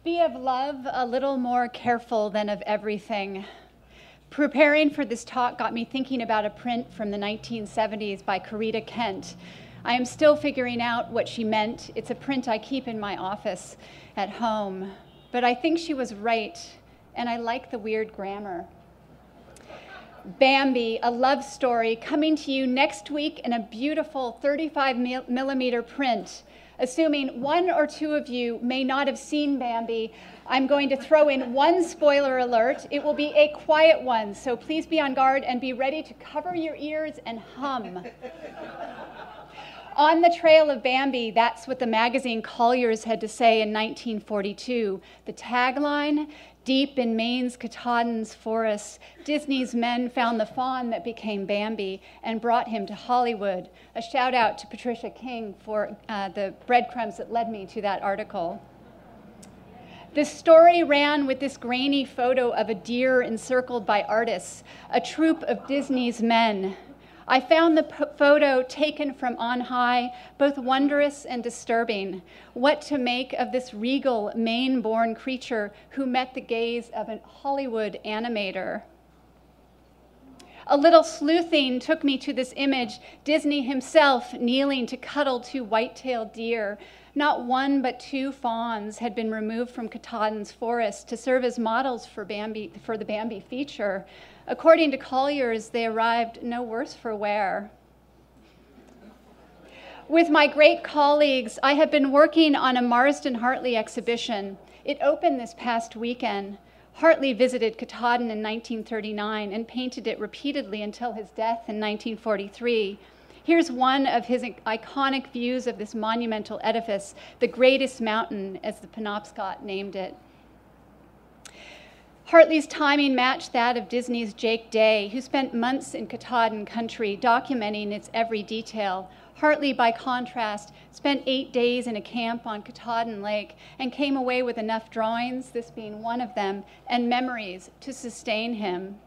Be of love a little more careful than of everything. Preparing for this talk got me thinking about a print from the 1970s by Corita Kent. I am still figuring out what she meant. It's a print I keep in my office at home. But I think she was right, and I like the weird grammar. Bambi, a love story, coming to you next week in a beautiful 35mm print. Assuming one or two of you may not have seen Bambi, I'm going to throw in one spoiler alert. It will be a quiet one, so please be on guard and be ready to cover your ears and hum. On the trail of Bambi, that's what the magazine Collier's had to say in 1942. The tagline, deep in Maine's Katahdin's forests, Disney's men found the fawn that became Bambi and brought him to Hollywood. A shout out to Patricia King for the breadcrumbs that led me to that article. The story ran with this grainy photo of a deer encircled by artists, a troop of Disney's men. I found the photo taken from on high, both wondrous and disturbing. What to make of this regal, Maine-born creature who met the gaze of a Hollywood animator? A little sleuthing took me to this image, Disney himself kneeling to cuddle two white-tailed deer. Not one but two fawns had been removed from Katahdin's forest to serve as models for the Bambi feature. According to Collier's, they arrived no worse for wear. With my great colleagues, I have been working on a Marsden Hartley exhibition. It opened this past weekend. Hartley visited Katahdin in 1939 and painted it repeatedly until his death in 1943. Here's one of his iconic views of this monumental edifice, the greatest mountain, as the Penobscot named it. Hartley's timing matched that of Disney's Jake Day, who spent months in Katahdin country documenting its every detail. Hartley, by contrast, spent 8 days in a camp on Katahdin Lake and came away with enough drawings, this being one of them, and memories to sustain him.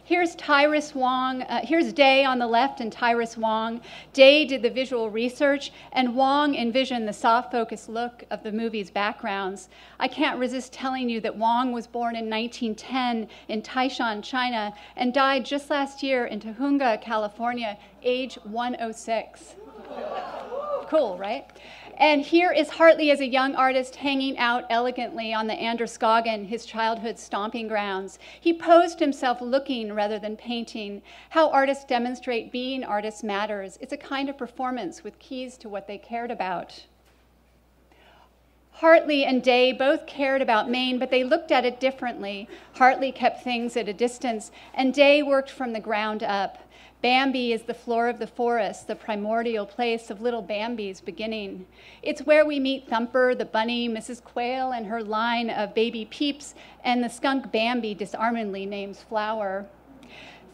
Here's here's Day on the left and Tyrus Wong. Day did the visual research and Wong envisioned the soft focus look of the movie's backgrounds. I can't resist telling you that Wong was born in 1910 in Taishan, China, and died just last year in Tahunga, California, age 106. Cool, right? And here is Hartley as a young artist hanging out elegantly on the Androscoggin, his childhood stomping grounds. He posed himself looking rather than painting. How artists demonstrate being artists matters. It's a kind of performance with keys to what they cared about. Hartley and Day both cared about Maine, but they looked at it differently. Hartley kept things at a distance, and Day worked from the ground up. Bambi is the floor of the forest, the primordial place of little Bambi's beginning. It's where we meet Thumper, the bunny, Mrs. Quail and her line of baby peeps, and the skunk Bambi disarmingly names Flower.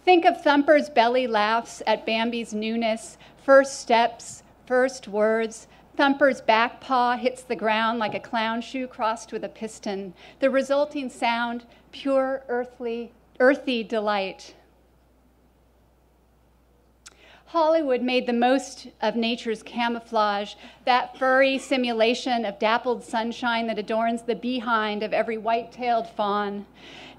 Think of Thumper's belly laughs at Bambi's newness, first steps, first words. Thumper's back paw hits the ground like a clown shoe crossed with a piston. The resulting sound, pure earthy delight. Hollywood made the most of nature's camouflage, that furry simulation of dappled sunshine that adorns the behind of every white-tailed fawn.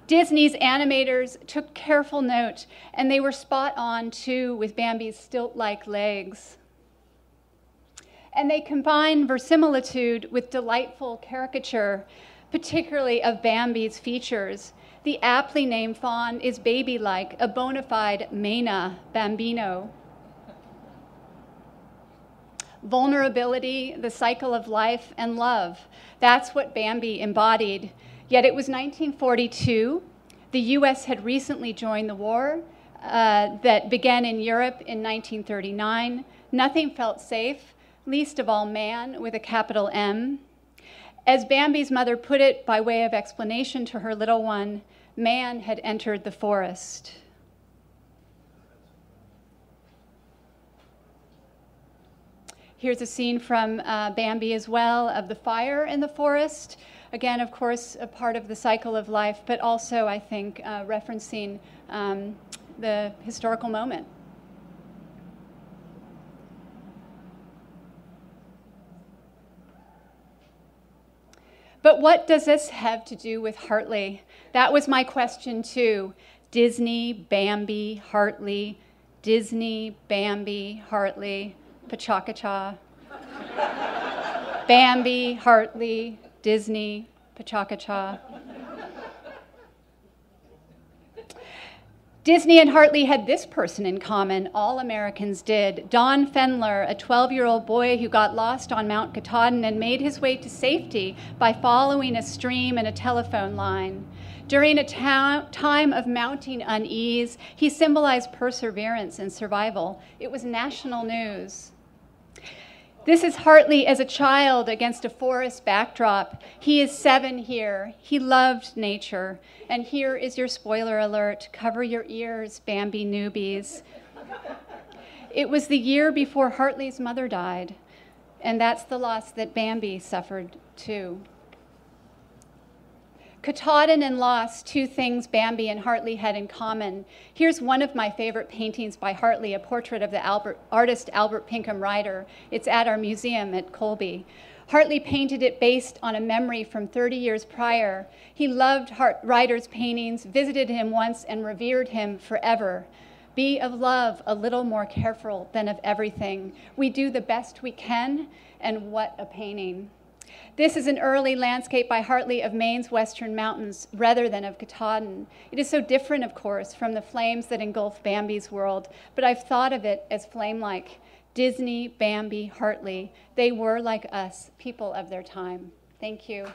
Disney's animators took careful note, and they were spot on, too, with Bambi's stilt-like legs. And they combined verisimilitude with delightful caricature, particularly of Bambi's features. The aptly named fawn is baby-like, a bona fide Maina, Bambino. Vulnerability, the cycle of life, and love. That's what Bambi embodied. Yet it was 1942. The US had recently joined the war that began in Europe in 1939. Nothing felt safe, least of all man with a capital M. As Bambi's mother put it by way of explanation to her little one, man had entered the forest. Here's a scene from Bambi as well of the fire in the forest. Again, of course, a part of the cycle of life, but also, I think, referencing the historical moment. But what does this have to do with Hartley? That was my question too. Disney, Bambi, Hartley. Disney, Bambi, Hartley, Pecha Kucha. Bambi, Hartley, Disney, Pecha Kucha. Disney and Hartley had this person in common. All Americans did. Don Fendler, a 12-year-old boy who got lost on Mount Katahdin and made his way to safety by following a stream and a telephone line. During a time of mounting unease, he symbolized perseverance and survival. It was national news. This is Hartley as a child against a forest backdrop. He is 7 here. He loved nature. And here is your spoiler alert. Cover your ears, Bambi newbies. It was the year before Hartley's mother died, and that's the loss that Bambi suffered too. Katahdin and loss, 2 things Bambi and Hartley had in common. Here's one of my favorite paintings by Hartley, a portrait of the artist Albert Pinkham Ryder. It's at our museum at Colby. Hartley painted it based on a memory from 30 years prior. He loved Ryder's paintings, visited him once, and revered him forever. Be of love a little more careful than of everything. We do the best we can, and what a painting. This is an early landscape by Hartley of Maine's western mountains rather than of Katahdin. It is so different, of course, from the flames that engulf Bambi's world, but I've thought of it as flame-like. Disney, Bambi, Hartley, they were like us, people of their time. Thank you.